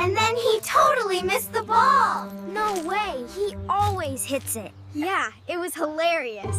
And then he totally missed the ball. No way, he always hits it. Yeah, it was hilarious.